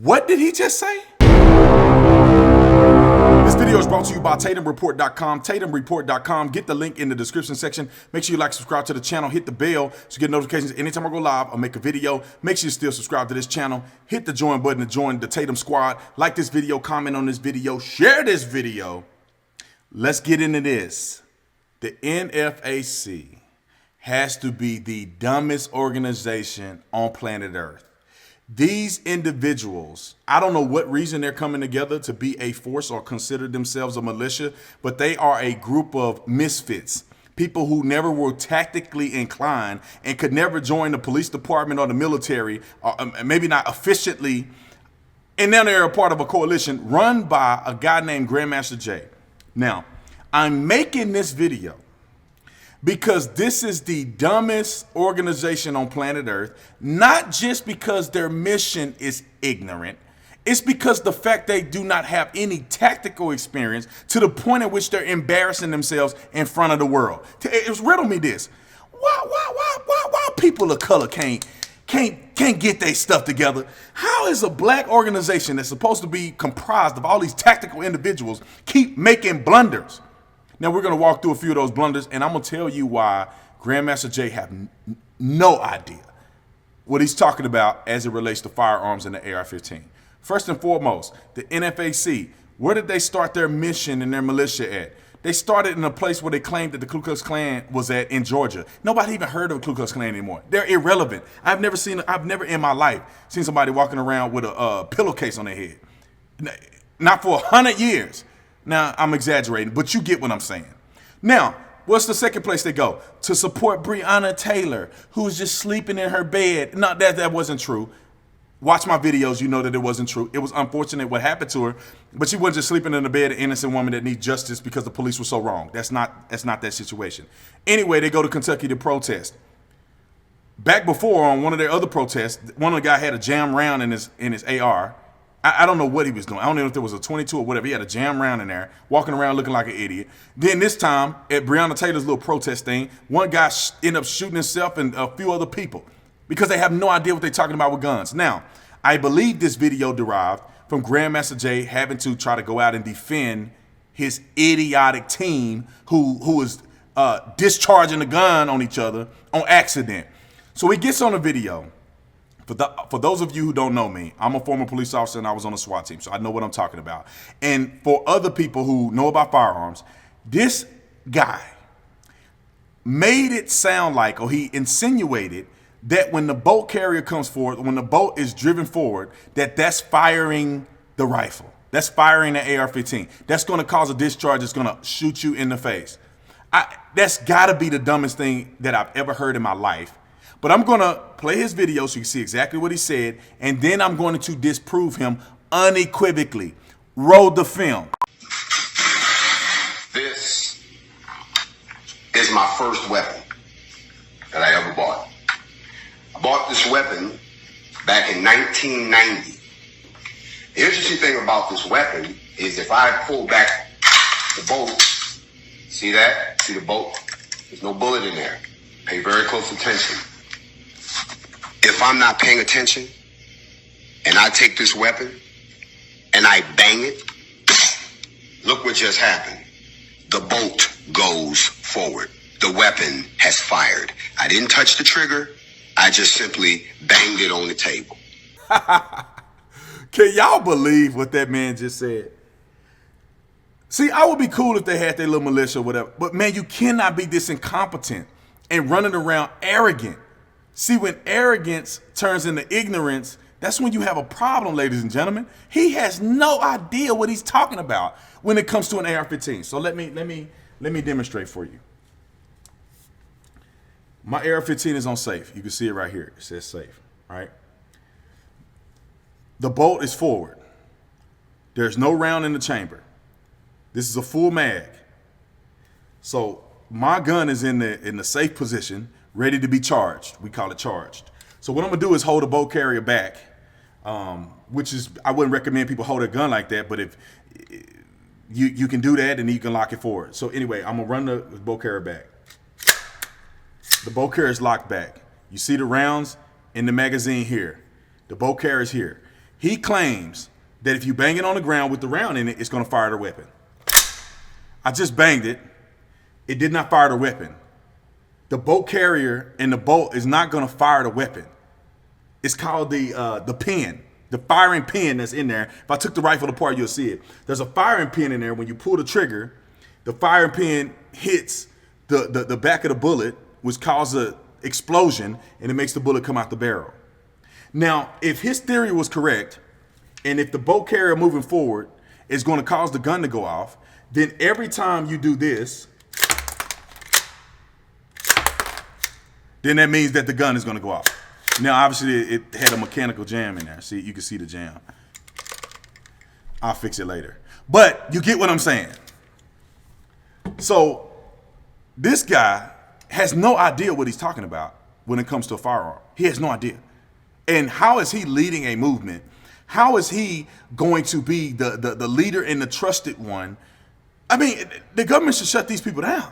What did he just say? This video is brought to you by TatumReport.com. TatumReport.com. Get the link in the description section. Make sure you like, subscribe to the channel, hit the bell so you get notifications anytime I go live or make a video. Make sure you still subscribe to this channel. Hit the join button to join the Tatum squad. Like this video, comment on this video, share this video. Let's get into this. The NFAC has to be the dumbest organization on planet Earth. These individuals, I don't know what reason they're coming together to be a force or consider themselves a militia, but they are a group of misfits, people who never were tactically inclined and could never join the police department or the military, or maybe not efficiently. And now they're a part of a coalition run by a guy named Grandmaster Jay. Now, I'm making this video because this is the dumbest organization on planet Earth, not just because their mission is ignorant. It's because the fact they do not have any tactical experience to the point at which they're embarrassing themselves in front of the world. Riddle me this. Why people of color can't get their stuff together? How is a black organization that's supposed to be comprised of all these tactical individuals keep making blunders? Now, we're going to walk through a few of those blunders, and I'm going to tell you why Grandmaster Jay have no idea what he's talking about as it relates to firearms and the AR-15. First and foremost, the NFAC, where did they start their mission and their militia at? They started in a place where they claimed that the Ku Klux Klan was at in Georgia. Nobody even heard of the Ku Klux Klan anymore. They're irrelevant. I've never in my life seen somebody walking around with a pillowcase on their head. Not for 100 years. Now, I'm exaggerating, but you get what I'm saying. Now, what's the second place they go? To support Breonna Taylor, who was just sleeping in her bed. No, that wasn't true. Watch my videos, you know that it wasn't true. It was unfortunate what happened to her, but she wasn't just sleeping in the bed, an innocent woman that needs justice because the police were so wrong. That's not that situation. Anyway, they go to Kentucky to protest. Back before, on one of their other protests, one of the guys had a jam round in his AR. I don't know what he was doing. I don't know if there was a 22 or whatever. He had a jam round in there, walking around looking like an idiot. Then this time, at Breonna Taylor's little protest thing, one guy ended up shooting himself and a few other people because they have no idea what they're talking about with guns. Now, I believe this video derived from Grandmaster Jay having to try to go out and defend his idiotic team who was discharging a gun on each other on accident. So he gets on a video. For those of you who don't know me, I'm a former police officer and I was on a SWAT team, so I know what I'm talking about. And for other people who know about firearms, this guy made it sound like, or he insinuated, that when the bolt carrier comes forward, when the bolt is driven forward, that's firing the rifle. That's firing the AR-15. That's going to cause a discharge that's going to shoot you in the face. That's got to be the dumbest thing that I've ever heard in my life. But I'm going to play his video so you can see exactly what he said, and then I'm going to disprove him unequivocally. Roll the film. This is my first weapon that I ever bought. I bought this weapon back in 1990. The interesting thing about this weapon is if I pull back the bolt, see that? See the bolt? There's no bullet in there. Pay very close attention. If I'm not paying attention and I take this weapon and I bang it, look what just happened. The bolt goes forward. The weapon has fired. I didn't touch the trigger. I just simply banged it on the table. Can y'all believe what that man just said? See, I would be cool if they had their little militia or whatever, but man, you cannot be this incompetent and running around arrogant. See, when arrogance turns into ignorance, that's when you have a problem, ladies and gentlemen. He has no idea what he's talking about when it comes to an AR-15. So let me demonstrate for you. My AR-15 is on safe. You can see it right here. It says safe, right? The bolt is forward. There's no round in the chamber. This is a full mag. So my gun is in the safe position, ready to be charged. We call it charged. So what I'm gonna do is hold a bolt carrier back, which is, I wouldn't recommend people hold a gun like that, but if you can do that and you can lock it forward. So anyway, I'm gonna run the bolt carrier back. The bolt carrier is locked back. You see the rounds in the magazine here. The bolt carrier is here. He claims that if you bang it on the ground with the round in it, it's going to fire the weapon. I just banged it. It did not fire the weapon. The bolt carrier and the bolt is not going to fire the weapon. It's called the pin, the firing pin that's in there. If I took the rifle apart, you'll see it. There's a firing pin in there. When you pull the trigger, the firing pin hits the back of the bullet, which causes an explosion, and it makes the bullet come out the barrel. Now, if his theory was correct, and if the bolt carrier moving forward is going to cause the gun to go off, then every time you do this, then that means that the gun is going to go off. Now, obviously, it had a mechanical jam in there. See, you can see the jam. I'll fix it later. But you get what I'm saying. So this guy has no idea what he's talking about when it comes to a firearm. He has no idea. And how is he leading a movement? How is he going to be the leader and the trusted one? I mean, the government should shut these people down.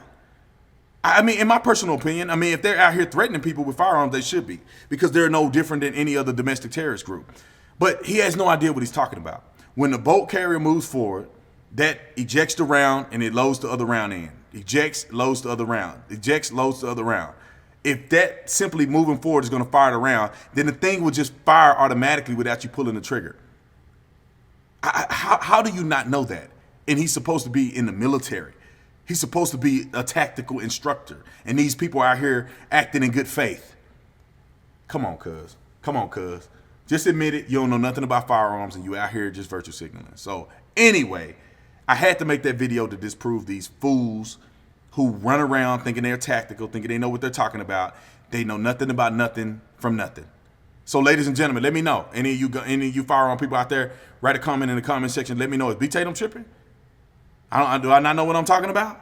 I mean, in my personal opinion, I mean, if they're out here threatening people with firearms, they should be, because they're no different than any other domestic terrorist group. But he has no idea what he's talking about. When the bolt carrier moves forward, that ejects the round and it loads the other round in. Ejects, loads the other round. Ejects, loads the other round. If that simply moving forward is going to fire the round, then the thing will just fire automatically without you pulling the trigger. How do you not know that? And he's supposed to be in the military. He's supposed to be a tactical instructor. And these people are out here acting in good faith. Come on, cuz. Come on, cuz. Just admit it. You don't know nothing about firearms and you out here just virtue signaling. So anyway, I had to make that video to disprove these fools who run around thinking they're tactical, thinking they know what they're talking about. They know nothing about nothing from nothing. So ladies and gentlemen, let me know. Any of you firearm people out there, write a comment in the comment section. Let me know, is B. Tatum tripping? Do I not know what I'm talking about?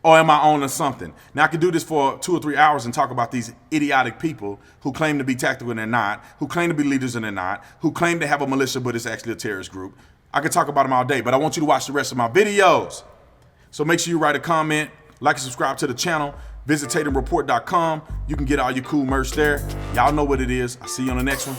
Or am I on to something? Now, I could do this for 2 or 3 hours and talk about these idiotic people who claim to be tactical and they're not, who claim to be leaders and they're not, who claim to have a militia but it's actually a terrorist group. I could talk about them all day, but I want you to watch the rest of my videos. So make sure you write a comment, like and subscribe to the channel. Visit TatumReport.com. You can get all your cool merch there. Y'all know what it is. I'll see you on the next one.